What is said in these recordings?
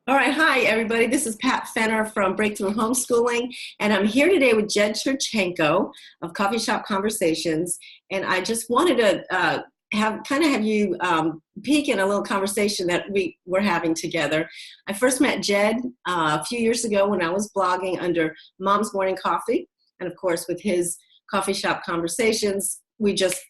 All right, hi everybody. This is Pat Fenner from Breakthrough Homeschooling, and I'm here today with Jed Jurchenko of Coffee Shop Conversations. And I just wanted to have you peek in a little conversation that we were having together. I first met Jed a few years ago when I was blogging under Mom's Morning Coffee, and of course, with his Coffee Shop Conversations, we just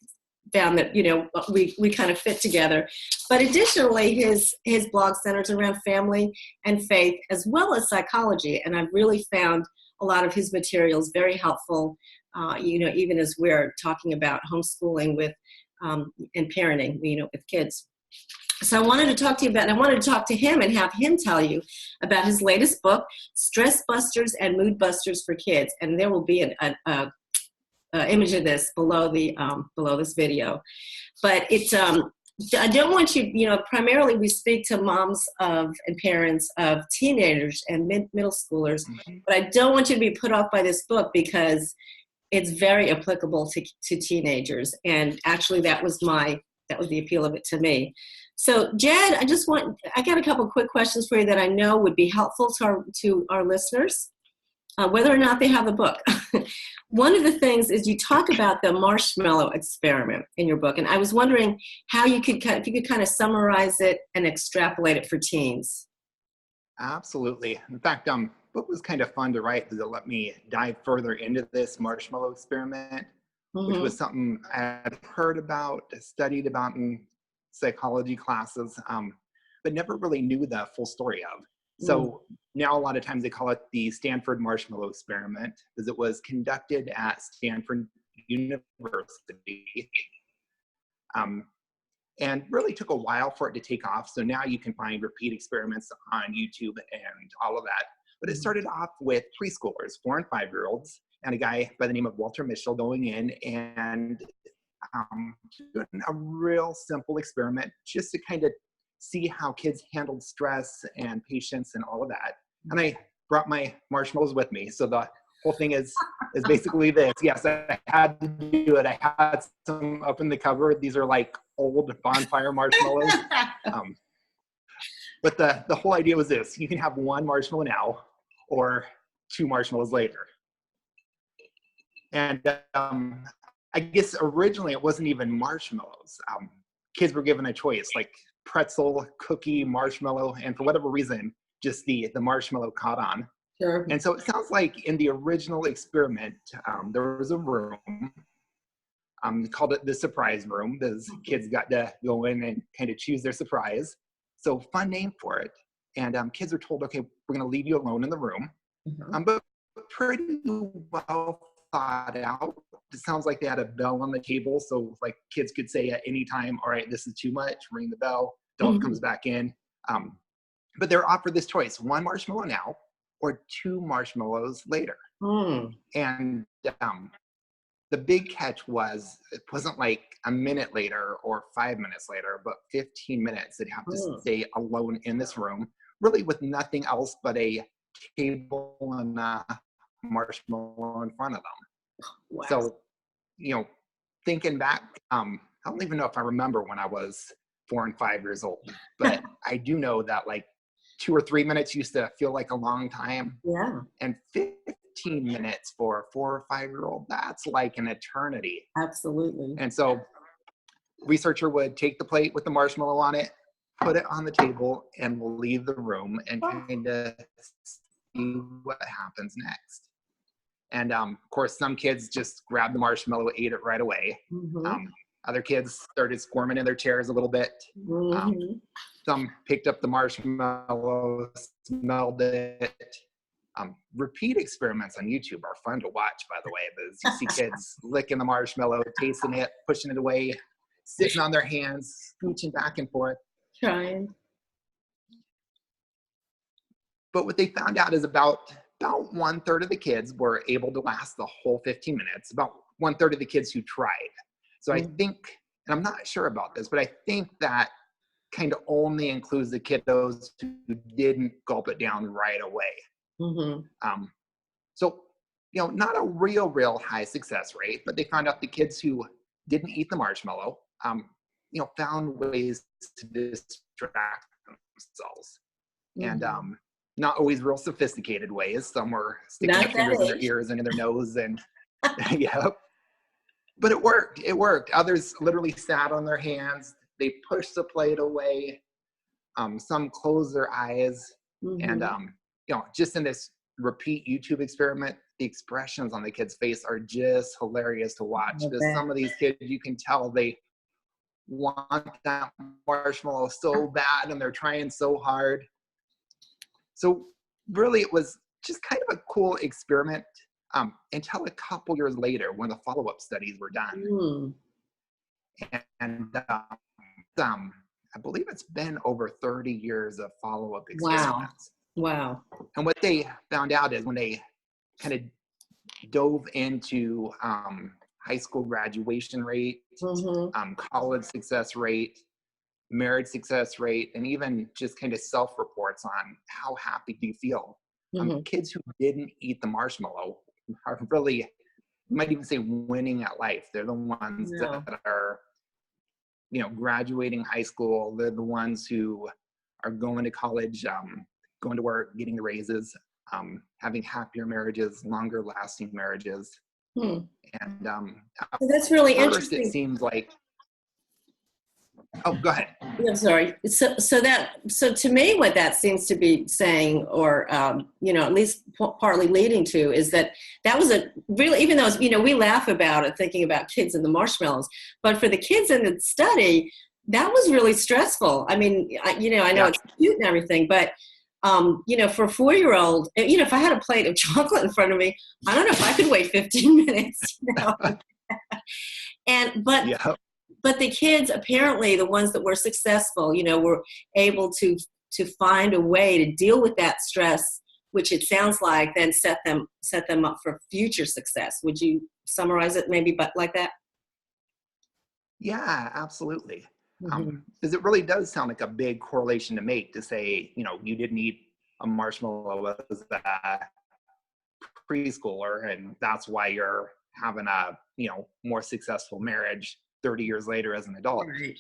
found that we kind of fit together. But additionally, his blog centers around family and faith as well as psychology, and I've really found a lot of his materials very helpful. Even as we're talking about homeschooling with and parenting, with kids. So I wanted to talk to you about, and I wanted to talk to him and have him tell you about his latest book, Stress Busters and Mood Busters for Kids, and there will be an image of this below this video. But it's I don't want you, primarily we speak to moms of and parents of teenagers and middle schoolers, but I don't want you to be put off by this book because it's very applicable to teenagers. And actually that was the appeal of it to me. So Jed, I got a couple quick questions for you that I know would be helpful to our listeners, whether or not they have the book. One of the things is you talk about the marshmallow experiment in your book, and I was wondering how if you could kind of summarize it and extrapolate it for teens. Absolutely. In fact, book was kind of fun to write because it let me dive further into this marshmallow experiment, which was something I had heard about, studied about in psychology classes, but never really knew the full story of. So now a lot of times they call it the Stanford Marshmallow Experiment because it was conducted at Stanford University and really took a while for it to take off. So now you can find repeat experiments on YouTube and all of that. But it started off with preschoolers, 4 and 5-year-olds, and a guy by the name of Walter Mitchell going in and doing a real simple experiment just to kind of see how kids handled stress and patience and all of that. And I brought my marshmallows with me. So the whole thing is basically this. Yes, I had to do it. I had some up in the cupboard. These are like old bonfire marshmallows. But the whole idea was this. You can have 1 marshmallow now or 2 marshmallows later. And I guess originally it wasn't even marshmallows. Kids were given a choice, like pretzel, cookie, marshmallow, and for whatever reason, just the marshmallow caught on. Sure. And so it sounds like in the original experiment, there was a room, called it the surprise room, because kids got to go in and kind of choose their surprise. So fun name for it. And kids are told, okay, we're going to leave you alone in the room. But pretty well thought out. It sounds like they had a bell on the table, so like kids could say at any time, all right, this is too much, ring the bell, adult comes back in. But they're offered this choice, 1 marshmallow now or 2 marshmallows later. And the big catch was, it wasn't like a minute later or 5 minutes later, but 15 minutes they'd have to stay alone in this room, really with nothing else but a table and a marshmallow in front of them. Wow. So, thinking back, I don't even know if I remember when I was 4 and 5 years old, but I do know that like 2 or 3 minutes used to feel like a long time. Yeah. And 15 minutes for a 4 or 5-year-old, that's like an eternity. Absolutely. And so researcher would take the plate with the marshmallow on it, put it on the table, and we'll leave the room and kind of see what happens next. And of course, some kids just grabbed the marshmallow, ate it right away. Other kids started squirming in their chairs a little bit. Some picked up the marshmallow, smelled it. Repeat experiments on YouTube are fun to watch, by the way, because you see kids licking the marshmallow, tasting it, pushing it away, sitting on their hands, scooching back and forth. Trying. But what they found out is about 1/3 of the kids were able to last the whole 15 minutes, about 1/3 of the kids who tried. So I think, and I'm not sure about this, but I think that kind of only includes the kiddos who didn't gulp it down right away. So, not a real high success rate, but they found out the kids who didn't eat the marshmallow, found ways to distract themselves. and Mm-hmm. not always real sophisticated ways. Some were sticking Not their that fingers in their age. ears and in their nose, and yeah, but it worked. It worked. Others literally sat on their hands. They pushed the plate away. Some closed their eyes, and Mm-hmm. just in this repeat YouTube experiment, the expressions on the kids' face are just hilarious to watch, I because bet. some of these kids, you can tell they want that marshmallow so bad, and they're trying so hard. So really, it was just kind of a cool experiment, until a couple years later when the follow-up studies were done. Mm. And I believe it's been over 30 years of follow-up Wow. experiments. Wow. And what they found out is when they kind of dove into high school graduation rate, Mm-hmm. college success rate, marriage success rate, and even just kind of self-reports on how happy do you feel. Mm-hmm. Kids who didn't eat the marshmallow are really, you might even say, winning at life. They're the ones No. that are, graduating high school. They're the ones who are going to college, going to work, getting the raises, having happier marriages, longer lasting marriages. Hmm. And at So that's really first it interesting. seems like, oh, go ahead. I'm sorry. So to me, what that seems to be saying, or at least partly leading to, is that was a really, even though we laugh about it, thinking about kids and the marshmallows, but for the kids in the study, that was really stressful. I mean, I know Yeah. it's cute and everything, but for a 4-year-old, if I had a plate of chocolate in front of me, I don't know if I could wait 15 minutes. And Yeah. but the kids, apparently the ones that were successful, were able to find a way to deal with that stress, which it sounds like then set them up for future success. Would you summarize it maybe but like that? Yeah, absolutely. Mm-hmm. Because it really does sound like a big correlation to make, to say, you didn't eat a marshmallow as a preschooler, and that's why you're having a, more successful marriage 30 years later as an adult. Right.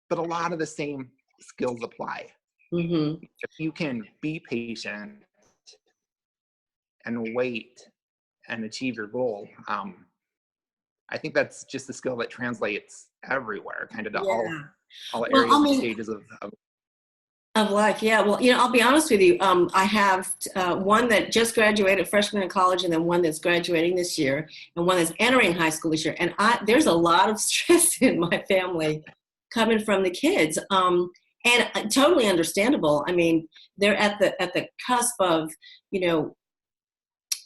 But a lot of the same skills apply. Mm-hmm. If you can be patient and wait and achieve your goal, I think that's just a skill that translates everywhere, kind of to all Yeah. Well, areas I and mean, stages of of life, yeah. Well, I'll be honest with you. I have one that just graduated, freshman in college, and then one that's graduating this year, and one that's entering high school this year. And there's a lot of stress in my family coming from the kids, and totally understandable. I mean, they're at the cusp of,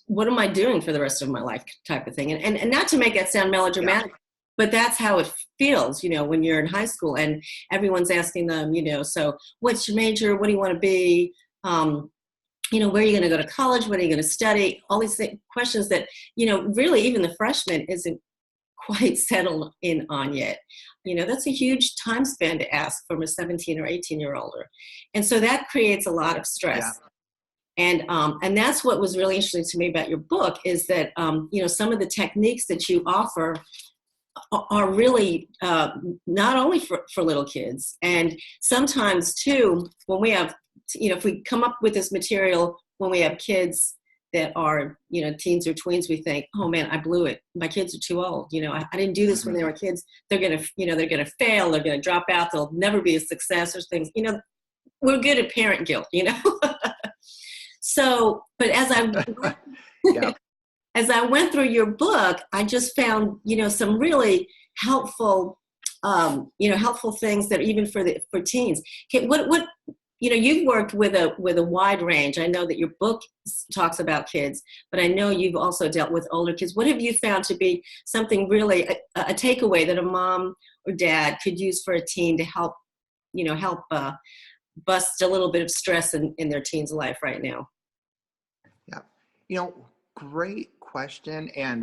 what am I doing for the rest of my life, type of thing. And not to make it sound yeah. melodramatic, but that's how it feels, when you're in high school and everyone's asking them, so what's your major? What do you want to be? Where are you going to go to college? What are you going to study? All these questions that, really even the freshman isn't quite settled in on yet. That's a huge time span to ask from a 17 or 18-year-old. And so that creates a lot of stress. Yeah. And that's what was really interesting to me about your book, is that, some of the techniques that you offer are really not only for little kids. And sometimes too, when we have, if we come up with this material when we have kids that are, teens or tweens, we think, oh man, I blew it. My kids are too old. I didn't do this when they were kids. They're going to fail. They're going to drop out. They'll never be a success, or things, we're good at parent guilt, So, but Yeah. as I went through your book, I just found, some really helpful, helpful things that even for teens. Okay, what you've worked with a wide range. I know that your book talks about kids, but I know you've also dealt with older kids. What have you found to be something really a takeaway that a mom or dad could use for a teen to help bust a little bit of stress in their teen's life right now? Yeah. Great question. And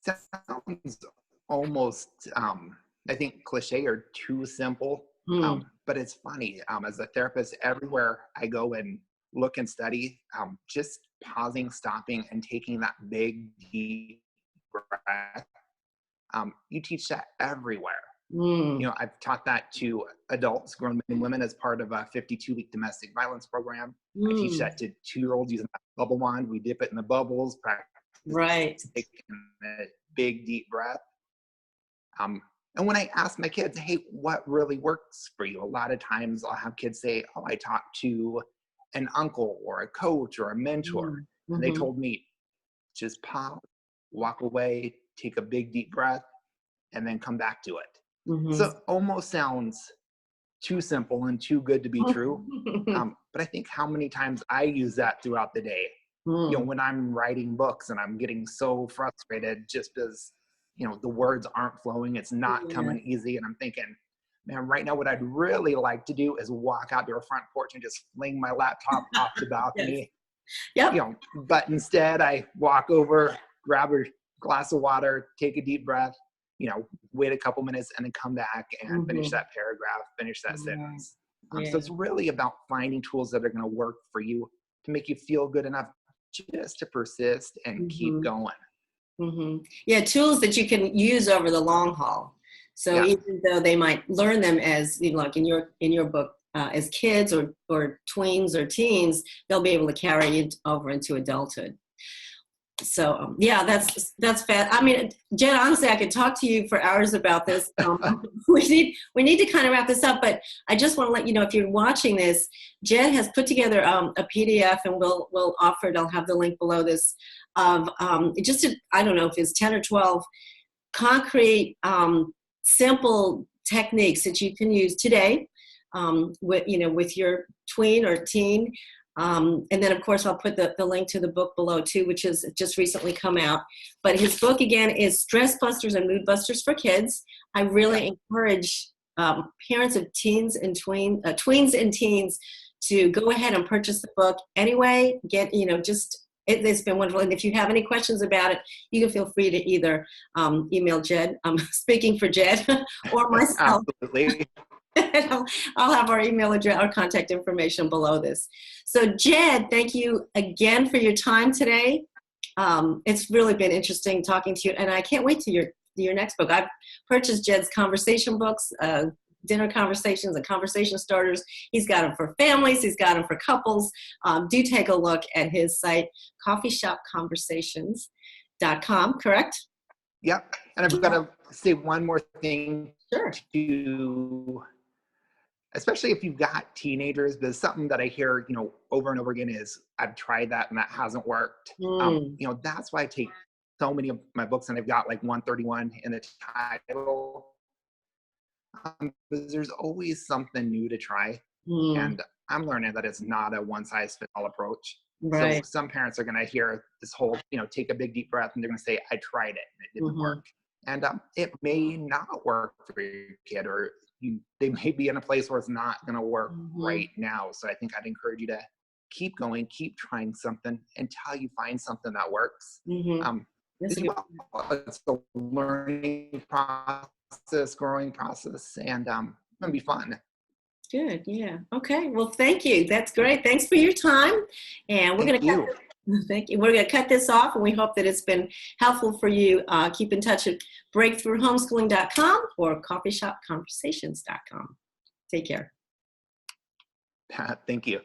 sounds almost, I think, cliche or too simple. Mm. But it's funny. As a therapist, everywhere I go and look and study, just pausing, stopping, and taking that big, deep breath. You teach that everywhere. Mm. You know, I've taught that to adults, grown men and women, as part of a 52-week domestic violence program. I teach Mm. that to 2-year-olds using a bubble wand. We dip it in the bubbles, practice Right. taking a big, deep breath. And when I ask my kids, hey, what really works for you? A lot of times I'll have kids say, oh, I talked to an uncle or a coach or a mentor. And they Mm-hmm. told me, just pause, walk away, take a big, deep breath, and then come back to it. Mm-hmm. So it almost sounds too simple and too good to be true. But I think how many times I use that throughout the day. You know, when I'm writing books and I'm getting so frustrated just because, you know, the words aren't flowing, it's not Yeah. coming easy. And I'm thinking, man, right now, what I'd really like to do is walk out to a front porch and just fling my laptop off the balcony. Yes. Yep. You know, but instead I walk over, grab a glass of water, take a deep breath, you know, wait a couple minutes and then come back and finish that paragraph, finish that sentence. Yeah. So it's really about finding tools that are going to work for you to make you feel good enough just to persist and keep going. Yeah, tools that you can use over the long haul. So even though they might learn them as, you know, like in your book, as kids or tweens or teens, they'll be able to carry it over into adulthood. So yeah, that's fast. I mean, Jed, honestly, I could talk to you for hours about this. We need to kind of wrap this up, but I just want to let you know, if you're watching this, Jed has put together a PDF, and we'll offer it. I'll have the link below this of I don't know if it's 10 or 12 concrete, simple techniques that you can use today with your tween or teen. And then, of course, I'll put the link to the book below, too, which has just recently come out. But his book, again, is Stress Busters and Mood Busters for Kids. I really encourage parents of teens and tweens and teens to go ahead and purchase the book anyway. It's been wonderful. And if you have any questions about it, you can feel free to either email Jed, speaking for Jed, or myself. Absolutely. I'll have our email address, our contact information below this. So Jed, thank you again for your time today. It's really been interesting talking to you, and I can't wait to your next book. I've purchased Jed's conversation books, Dinner Conversations and Conversation Starters. He's got them for families. He's got them for couples. Do take a look at his site, CoffeeShopConversations.com, correct? Yep. And I've got to say one more thing. Sure. Especially if you've got teenagers, there's something that I hear, you know, over and over again is, I've tried that and that hasn't worked. You know, that's why I take so many of my books, and I've got like 131 in the title. Because there's always something new to try. And I'm learning that it's not a one-size-fits-all approach. Right. So some parents are going to hear this whole, you know, take a big deep breath, and they're going to say, I tried it and it didn't work. And it may not work for your kid, or they may be in a place where it's not going to work right now. So I think I'd encourage you to keep going, keep trying something until you find something that works. It's a learning process, growing process, and it's going to be fun. Good. Yeah. Okay. Well, thank you. That's great. Thanks for your time. And we're going to thank you. We're going to cut this off, and we hope that it's been helpful for you. Keep in touch at breakthroughhomeschooling.com or CoffeeShopConversations.com. Take care. Thank you.